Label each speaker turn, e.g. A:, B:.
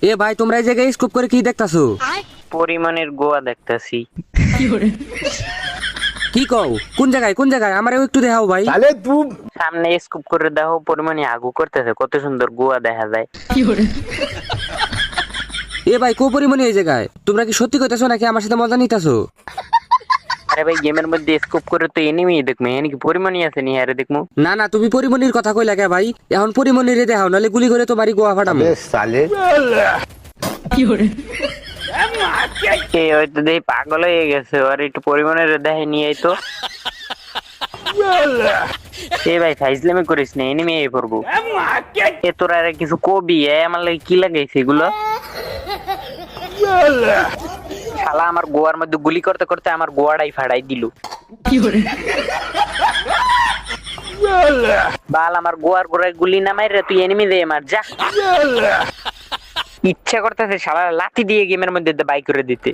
A: এ ভাই তোমরা এই জায়গায় স্কোপ করে কি দেখতাছো?
B: পরিমাণের গোয়া দেখতাছি।
A: কি কও? কোন জায়গায় আমারেও একটু দেখাও ভাই।
B: সামনে স্কুপ করে দেখো, পরিমাণে আগু করতেছে, কত সুন্দর গোয়া দেখা যায়।
A: এ ভাই কো পরিমাণে এই জায়গায়? তোমরা কি সত্যি কইতাছো নাকি আমার সাথে মজা নিতাছো?
B: আরে ভাই গেমের মধ্যে স্কুপ করে তো এনিমি দেখবো, এখানে কি পরিমাণই আছে নি? আরে দেখবো
A: না না, তুমি পরিমণির কথা কই লাগে ভাই? এখন পরিমণিরে দেখাও, নালে গুলি করে তোমারই গোয়া ফাটামো।
B: কে হয়তো দেখি পাগল হয়ে গেছে, আর একটু পরিমাণের দেখে নিয়ে তো। এ ভাই ফাইজলামি করিস না, এনিমি এই পড়বো। এ তোর আর কিছু কবি আমার লাগে কি লাগাইছে এগুলো? শালা আমার গোয়ার মধ্যে গুলি করতে করতে আমার গোয়াটাই ফাড়াই দিল। বাল আমার গোয়ার গোড়ায় গুলি নামাই রে, তুই এনিমি দে মার যা। ইচ্ছা করতেছে শালা লাথি দিয়ে গেমের মধ্যে বাই করে দিতে।